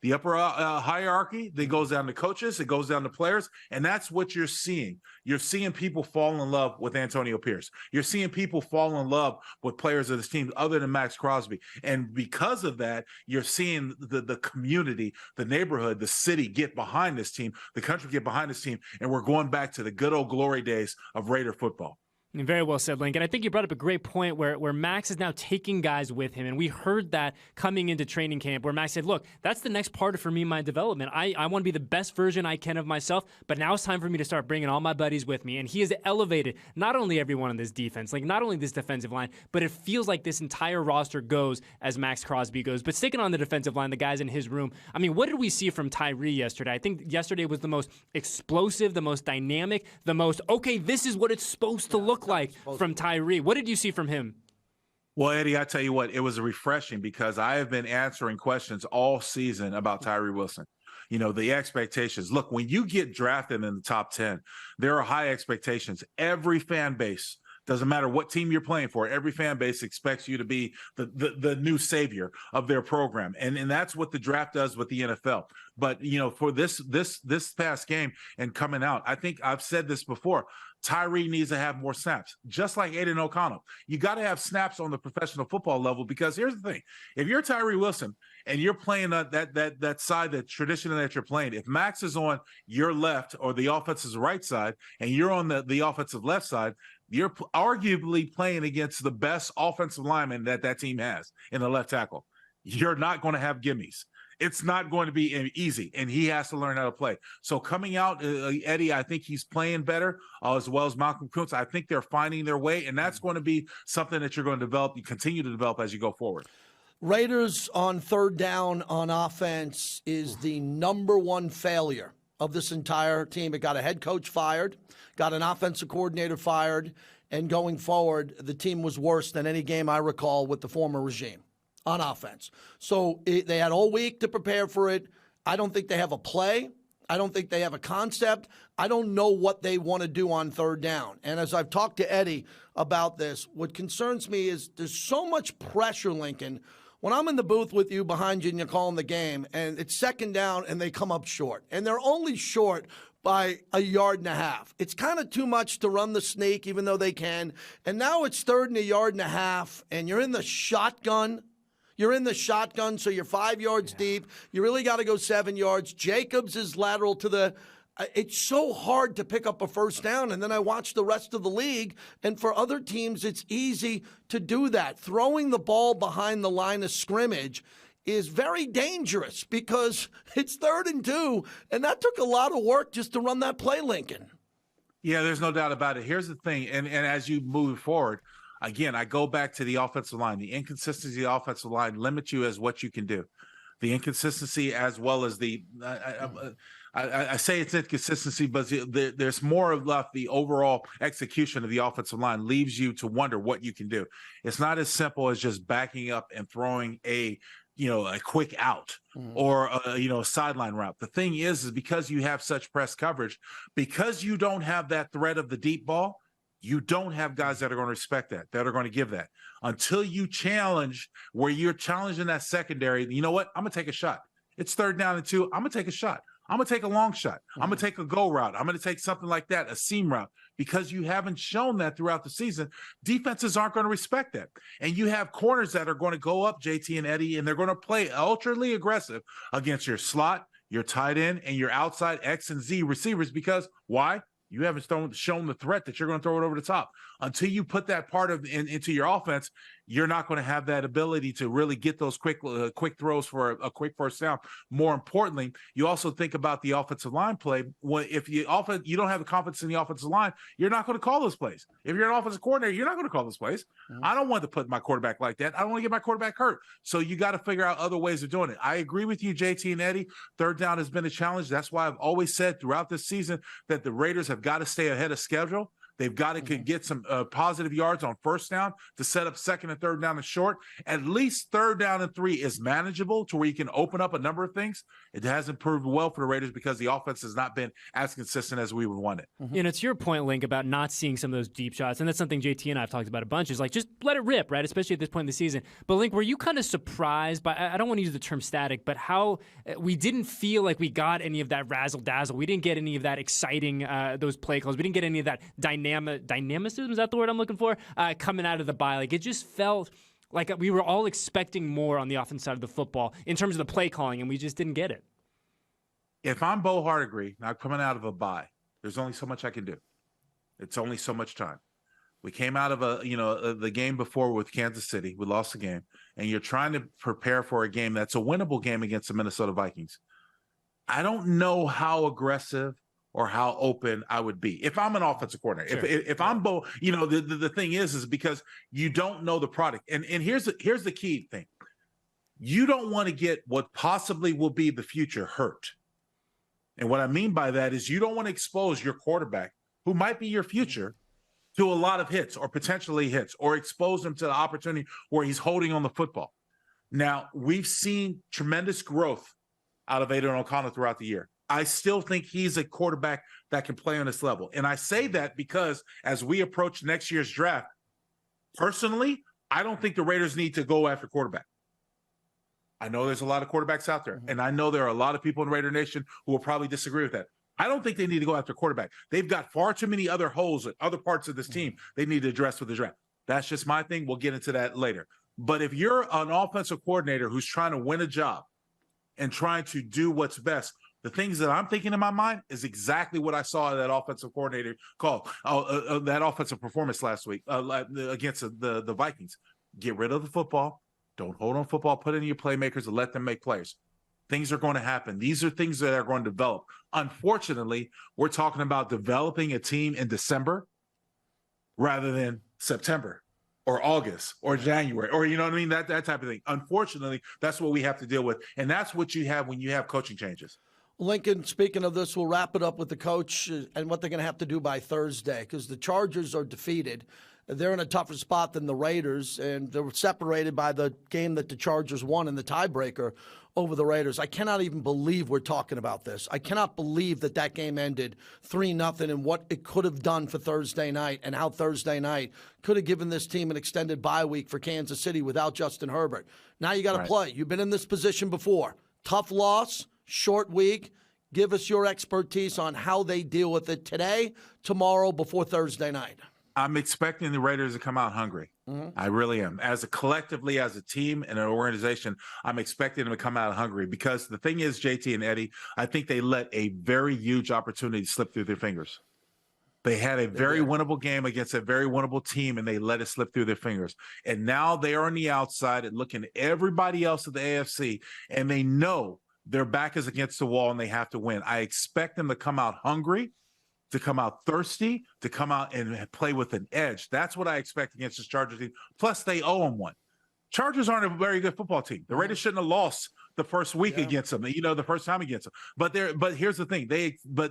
the upper hierarchy. That goes down to coaches. It goes down to players. And that's what you're seeing. You're seeing people fall in love with Antonio Pierce. You're seeing people fall in love with players of this team other than Maxx Crosby. And because of that, you're seeing the community, the neighborhood, the city get behind this team, the country get behind this team. And we're going back to the good old glory days of Raider football. Very well said, Lincoln. I think you brought up a great point where Maxx is now taking guys with him. And we heard that coming into training camp where Maxx said, look, that's the next part for me, my development. I want to be the best version I can of myself, but now it's time for me to start bringing all my buddies with me. And he has elevated not only everyone on this defense, like not only this defensive line, but it feels like this entire roster goes as Maxx Crosby goes. But sticking on the defensive line, the guys in his room, I mean, what did we see from Tyree yesterday? I think yesterday was the most explosive, the most dynamic, the most, okay, this is what it's supposed to look like from Tyree. What did you see from him? Well, Eddie, I tell you what, it was refreshing because I have been answering questions all season about Tyree Wilson. You know, the expectations. Look, when you get drafted in the top 10, there are high expectations. Every fan base, doesn't matter what team you're playing for, every fan base expects you to be the new savior of their program. And that's what the draft does with the NFL. But, you know, for this past game and coming out, I think I've said this before, Tyree needs to have more snaps, just like Aiden O'Connell. You got to have snaps on the professional football level because here's the thing. If you're Tyree Wilson and you're playing that side, that tradition that you're playing, if Maxx is on your left or the offense's right side and you're on the offensive left side, you're arguably playing against the best offensive lineman that team has in the left tackle. You're not going to have gimmies. It's not going to be easy, and he has to learn how to play. So coming out, Eddie, I think he's playing better, as well as Malcolm Kuntz. I think they're finding their way, and that's going to be something that you're going to develop, you continue to develop as you go forward. Raiders on third down on offense is the number one failure of this entire team. It got a head coach fired, got an offensive coordinator fired, and going forward, the team was worse than any game I recall with the former regime on offense. So they had all week to prepare for it. I don't think they have a play. I don't think they have a concept. I don't know what they want to do on third down. And as I've talked to Eddie about this, what concerns me is there's so much pressure, Lincoln, when I'm in the booth with you behind you and you're calling the game and it's second down and they come up short. And they're only short by 1.5 yards. It's kind of too much to run the snake, even though they can. And now it's 3rd and 1.5 yards, and you're in the shotgun. You're in the shotgun, so you're 5 yards deep. You really got to go 7 yards. Jacobs is lateral to the it's so hard to pick up a first down. And then I watch the rest of the league, and for other teams, it's easy to do that. Throwing the ball behind the line of scrimmage is very dangerous because it's 3rd and 2, and that took a lot of work just to run that play, Lincoln. Yeah, there's no doubt about it. Here's the thing, and as you move forward, again, I go back to the offensive line. The inconsistency of the offensive line limits you as what you can do. The inconsistency as well as the I say it's inconsistency, but there's more of left. The overall execution of the offensive line leaves you to wonder what you can do. It's not as simple as just backing up and throwing a quick out or a sideline route. The thing is because you have such press coverage, because you don't have that threat of the deep ball, you don't have guys that are going to respect that are going to give that. Until you challenge where you're challenging that secondary, you know what? I'm going to take a shot. It's 3rd down and 2. I'm going to take a shot. I'm going to take a long shot. I'm going to take a go route. I'm going to take something like that, a seam route, because you haven't shown that throughout the season. Defenses aren't going to respect that. And you have corners that are going to go up, JT and Eddie, and they're going to play ultra aggressive against your slot, your tight end, and your outside X and Z receivers because why? You haven't shown the threat that you're going to throw it over the top. Until you put that part of into your offense, you're not going to have that ability to really get those quick throws for a quick first down. More importantly, you also think about the offensive line play. If you don't have the confidence in the offensive line, you're not going to call those plays. If you're an offensive coordinator, you're not going to call those plays. I don't want to put my quarterback like that. I don't want to get my quarterback hurt. So you got to figure out other ways of doing it. I agree with you, JT and Eddie. 3rd down has been a challenge. That's why I've always said throughout this season that the Raiders have got to stay ahead of schedule. They've got to get some positive yards on first down to set up 2nd and 3rd down and short. At least 3rd down and 3 is manageable to where you can open up a number of things. It hasn't proved well for the Raiders because the offense has not been as consistent as we would want it. It's your point, Link, about not seeing some of those deep shots. And that's something JT and I have talked about a bunch is like, just let it rip, right? Especially at this point in the season. But Link, were you kind of surprised by, I don't want to use the term static, but how we didn't feel like we got any of that razzle dazzle. We didn't get any of that exciting, those play calls. We didn't get any of that dynamicism, is that the word I'm looking for? Coming out of the bye. Like, it just felt like we were all expecting more on the offense side of the football in terms of the play calling, and we just didn't get it. If I'm Bo Hardegree, now coming out of a bye, there's only so much I can do. It's only so much time. We came out of the game before with Kansas City. We lost the game, and you're trying to prepare for a game that's a winnable game against the Minnesota Vikings. I don't know how aggressive or how open I would be if I'm an offensive coordinator. Sure. If I'm Bo, the thing is because you don't know the product. And here's the key thing. You don't want to get what possibly will be the future hurt. And what I mean by that is you don't want to expose your quarterback, who might be your future, to a lot of hits or potentially hits, or expose him to the opportunity where he's holding on the football. Now, we've seen tremendous growth out of Aidan O'Connell throughout the year. I still think he's a quarterback that can play on this level. And I say that because as we approach next year's draft, personally, I don't think the Raiders need to go after quarterback. I know there's a lot of quarterbacks out there, and I know there are a lot of people in Raider Nation who will probably disagree with that. I don't think they need to go after quarterback. They've got far too many other holes at other parts of this team they need to address with the draft. That's just my thing. We'll get into that later. But if you're an offensive coordinator who's trying to win a job and trying to do what's best, the things that I'm thinking in my mind is exactly what I saw that offensive coordinator call that offensive performance last week against the Vikings. Get rid of the football. Don't hold on football. Put it in your playmakers and let them make plays. Things are going to happen. These are things that are going to develop. Unfortunately, we're talking about developing a team in December rather than September or August or January, or you know what I mean? That type of thing. Unfortunately, that's what we have to deal with. And that's what you have when you have coaching changes. Lincoln, speaking of this, we'll wrap it up with the coach and what they're going to have to do by Thursday, because the Chargers are defeated. They're in a tougher spot than the Raiders, and they were separated by the game that the Chargers won in the tiebreaker over the Raiders. I cannot even believe we're talking about this. I cannot believe that game ended 3-0 and what it could have done for Thursday night, and how Thursday night could have given this team an extended bye week for Kansas City without Justin Herbert. Now you got to play. You've been in this position before. Tough loss. Short week. Give us your expertise on how they deal with it today, tomorrow, before Thursday night. I'm expecting the Raiders to come out hungry. I really am. Collectively, as a team and an organization, I'm expecting them to come out hungry because the thing is, JT and Eddie, I think they let a very huge opportunity slip through their fingers. They had a very winnable game against a very winnable team, and they let it slip through their fingers. And now they are on the outside and looking at everybody else at the AFC, and they know their back is against the wall and they have to win. I expect them to come out hungry, to come out thirsty, to come out and play with an edge. That's what I expect against this Chargers team. Plus, they owe them one. Chargers aren't a very good football team. The Raiders shouldn't have lost the first week against them, the first time against them. But here's the thing.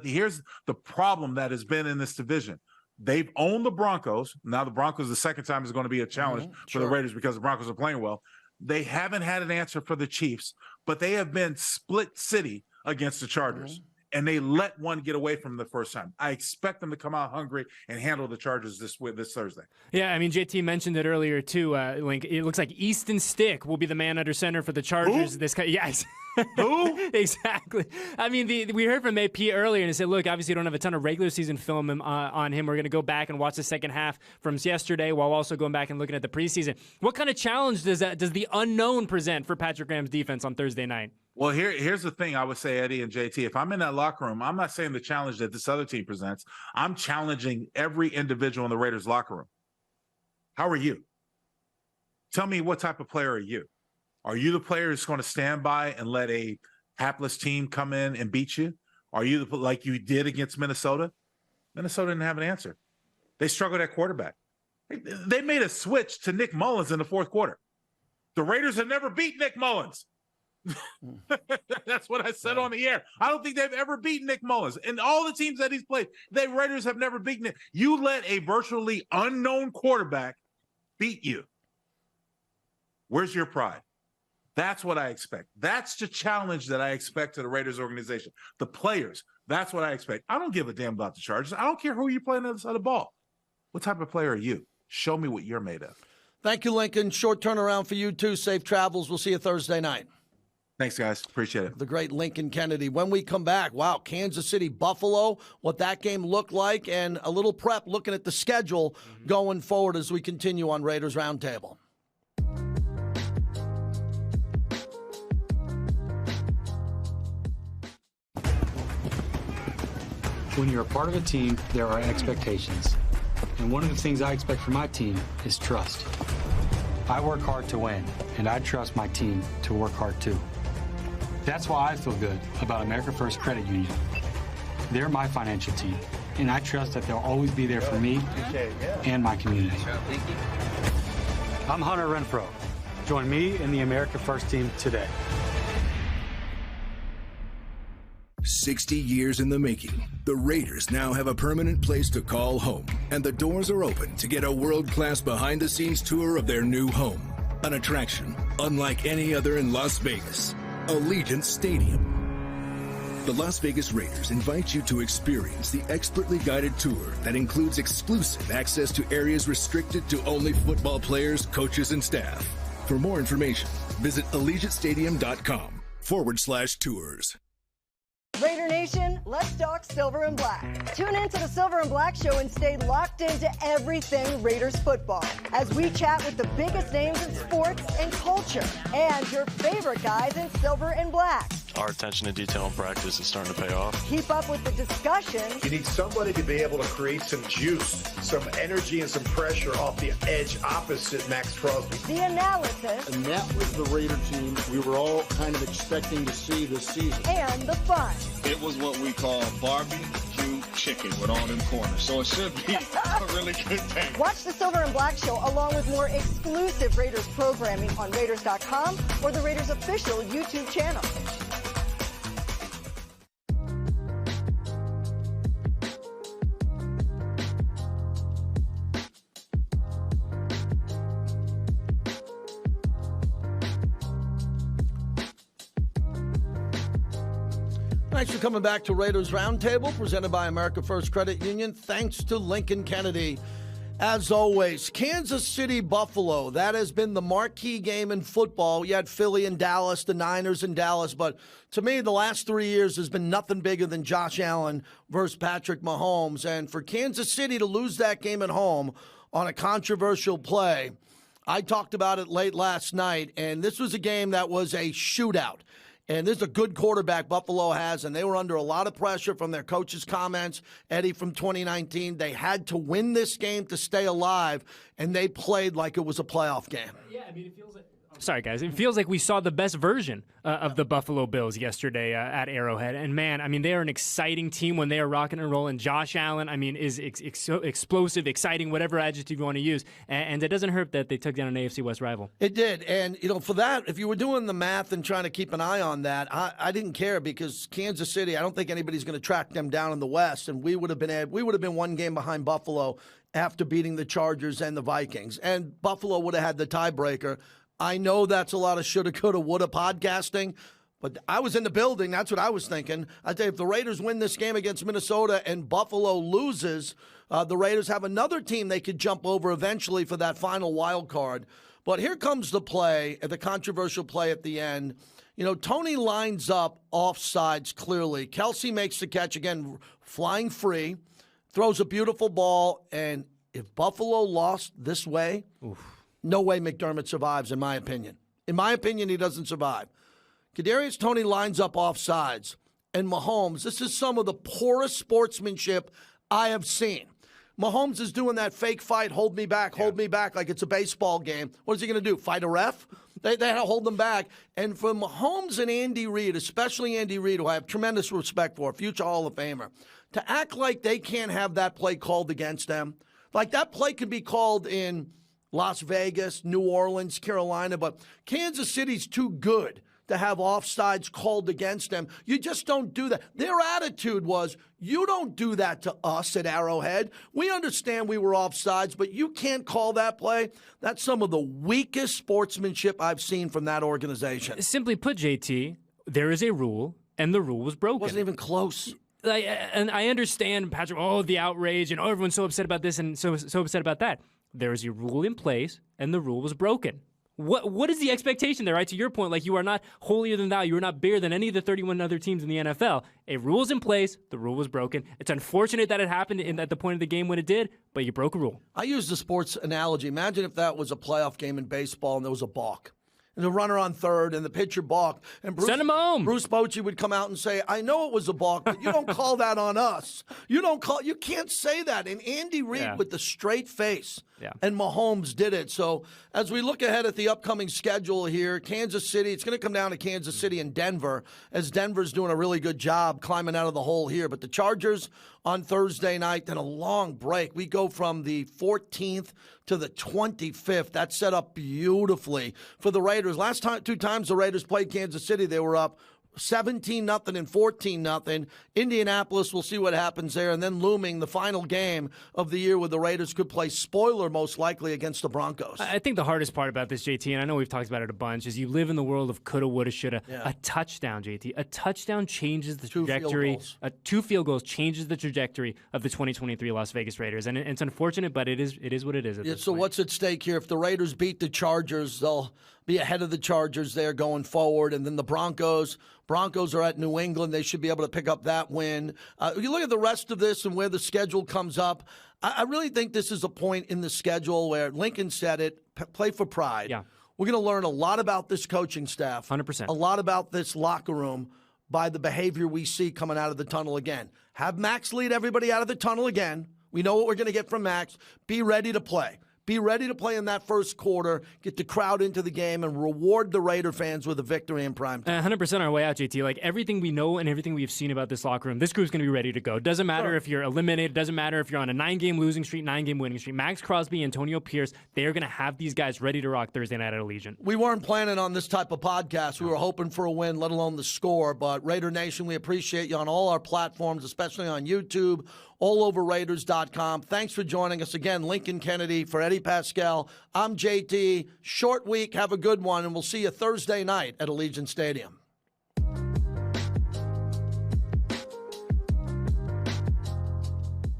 Here's the problem that has been in this division. They've owned the Broncos. Now the Broncos, the second time, is going to be a challenge for the Raiders because the Broncos are playing well. They haven't had an answer for the Chiefs, but they have been split city against the Chargers. And they let one get away from the first time. I expect them to come out hungry and handle the Chargers this Thursday. Yeah, I mean, JT mentioned it earlier, too. Link, it looks like Easton Stick will be the man under center for the Chargers. Yes. Who? Exactly. I mean, we heard from AP earlier, and he said, look, obviously you don't have a ton of regular season film on him. We're going to go back and watch the second half from yesterday while also going back and looking at the preseason. What kind of challenge does the unknown present for Patrick Graham's defense on Thursday night? Well, here's the thing I would say, Eddie and JT. If I'm in that locker room, I'm not saying the challenge that this other team presents. I'm challenging every individual in the Raiders locker room. How are you? Tell me, what type of player are you? Are you the player who's going to stand by and let a hapless team come in and beat you? Are you like you did against Minnesota? Minnesota didn't have an answer. They struggled at quarterback. They made a switch to Nick Mullins in the fourth quarter. The Raiders have never beat Nick Mullins. That's what I said on the air. I don't think they've ever beaten Nick Mullins. And all the teams that he's played, the Raiders have never beaten it. You let a virtually unknown quarterback beat you. Where's your pride? That's what I expect. That's the challenge that I expect to the Raiders organization. The players, that's what I expect. I don't give a damn about the Chargers. I don't care who you're playing on the other side of the ball. What type of player are you? Show me what you're made of. Thank you, Lincoln. Short turnaround for you, too. Safe travels. We'll see you Thursday night. Thanks, guys. Appreciate it. The great Lincoln Kennedy. When we come back, wow, Kansas City, Buffalo, what that game looked like, and a little prep looking at the schedule going forward as we continue on Raiders Roundtable. When you're a part of a team, there are expectations. And one of the things I expect from my team is trust. I work hard to win, and I trust my team to work hard too. That's why I feel good about America First Credit Union. They're my financial team, and I trust that they'll always be there for me and my community. I'm Hunter Renfro. Join me in the America First team today. 60 years in the making, the Raiders now have a permanent place to call home, and the doors are open to get a world-class behind-the-scenes tour of their new home. An attraction unlike any other in Las Vegas, Allegiant Stadium. The Las Vegas Raiders invite you to experience the expertly guided tour that includes exclusive access to areas restricted to only football players, coaches, and staff. For more information, visit AllegiantStadium.com/tours. Raider Nation, let's talk silver and black. Tune into the Silver and Black Show and stay locked into everything Raiders football as we chat with the biggest names in sports and culture and your favorite guys in silver and black. Our attention to detail in practice is starting to pay off. Keep up with the discussion. You need somebody to be able to create some juice, some energy, and some pressure off the edge opposite Maxx Crosby. The analysis. And that was the Raider team we were all kind of expecting to see this season. And the fun. It was what we call barbecue chicken with all them corners, so it should be a really good thing. Watch the Silver and Black Show along with more exclusive Raiders programming on Raiders.com or the Raiders official YouTube channel. Thanks for coming back to Raiders Roundtable, presented by America First Credit Union. Thanks to Lincoln Kennedy. As always, Kansas City, Buffalo. That has been the marquee game in football. You had Philly and Dallas, the Niners and Dallas. But to me, the last 3 years has been nothing bigger than Josh Allen versus Patrick Mahomes. And for Kansas City to lose that game at home on a controversial play, I talked about it late last night, and this was a game that was a shootout. And this is a good quarterback Buffalo has, and they were under a lot of pressure from their coach's comments. Eddie from 2019, they had to win this game to stay alive, and they played like it was a playoff game. Yeah, I mean, it feels like... Sorry, guys. It feels like we saw the best version of the Buffalo Bills yesterday at Arrowhead. And, man, I mean, they are an exciting team when they are rocking and rolling. Josh Allen, I mean, is explosive, exciting, whatever adjective you want to use. And it doesn't hurt that they took down an AFC West rival. It did. And, for that, if you were doing the math and trying to keep an eye on that, I didn't care because Kansas City, I don't think anybody's going to track them down in the West. And we would have been one game behind Buffalo after beating the Chargers and the Vikings. And Buffalo would have had the tiebreaker. I know that's a lot of shoulda, coulda, woulda podcasting, but I was in the building. That's what I was thinking. I tell you, if the Raiders win this game against Minnesota and Buffalo loses, the Raiders have another team they could jump over eventually for that final wild card. But here comes the play, the controversial play at the end. Tony lines up offsides clearly. Kelsey makes the catch again, flying free, throws a beautiful ball, and if Buffalo lost this way, no way McDermott survives, in my opinion. In my opinion, he doesn't survive. Kadarius Toney lines up offsides, and Mahomes, this is some of the poorest sportsmanship I have seen. Mahomes is doing that fake fight, hold me back, like it's a baseball game. What is he going to do, fight a ref? They had to hold them back. And for Mahomes and Andy Reid, especially Andy Reid, who I have tremendous respect for, future Hall of Famer, to act like they can't have that play called against them. Like that play could be called in Las Vegas, New Orleans, Carolina, but Kansas City's too good to have offsides called against them. You just don't do that. Their attitude was, you don't do that to us at Arrowhead. We understand we were offsides, but you can't call that play. That's some of the weakest sportsmanship I've seen from that organization. Simply put, JT, there is a rule, and the rule was broken. Wasn't even close. And I understand, Patrick, the outrage, and everyone's so upset about this and so upset about that. There is a rule in place, and the rule was broken. What is the expectation there, right? To your point, like you are not holier than thou. You are not bigger than any of the 31 other teams in the NFL. A rule is in place. The rule was broken. It's unfortunate that it happened at the point of the game when it did, but you broke a rule. I use the sports analogy. Imagine if that was a playoff game in baseball and there was a balk. And the runner on third and the pitcher balked. And send him home. Bruce Bochy would come out and say, I know it was a balk, but you don't call that on us. You can't say that. And Andy Reid with the straight face. Yeah. And Mahomes did it. So as we look ahead at the upcoming schedule here, Kansas City, it's going to come down to Kansas City and Denver, as Denver's doing a really good job climbing out of the hole here. But the Chargers on Thursday night, then a long break. We go from the 14th to the 25th. That's set up beautifully for the Raiders. Last time, 2 times the Raiders played Kansas City, they were up 17-0 and 14-0. Indianapolis, we'll see what happens there. And then looming the final game of the year where the Raiders could play spoiler most likely against the Broncos. I think the hardest part about this, JT, and I know we've talked about it a bunch, is you live in the world of coulda, woulda, shoulda. Yeah. A touchdown, JT. A touchdown changes the trajectory. 2 field goals changes the trajectory of the 2023 Las Vegas Raiders. And it's unfortunate, but it is what it is at this point. What's at stake here? If the Raiders beat the Chargers, they'll be ahead of the Chargers there going forward. And then the Broncos are at New England. They should be able to pick up that win. If you look at the rest of this and where the schedule comes up, I really think this is a point in the schedule where Lincoln said it, play for pride. Yeah. We're going to learn a lot about this coaching staff. 100%. A lot about this locker room by the behavior we see coming out of the tunnel again. Have Maxx lead everybody out of the tunnel again. We know what we're going to get from Maxx. Be ready to play. Be ready to play in that first quarter, get the crowd into the game, and reward the Raider fans with a victory in prime time. 100% our way out, JT. Like everything we know and everything we've seen about this locker room, this group's going to be ready to go. Doesn't matter if you're eliminated. Doesn't matter if you're on a 9-game losing streak, 9-game winning streak. Maxx Crosby, Antonio Pierce, they are going to have these guys ready to rock Thursday night at Allegiant. We weren't planning on this type of podcast. We were hoping for a win, let alone the score. But Raider Nation, we appreciate you on all our platforms, especially on YouTube, all over Raiders.com. Thanks for joining us again. Lincoln Kennedy for Eddie Paskal. I'm JT. Short week. Have a good one, and we'll see you Thursday night at Allegiant Stadium.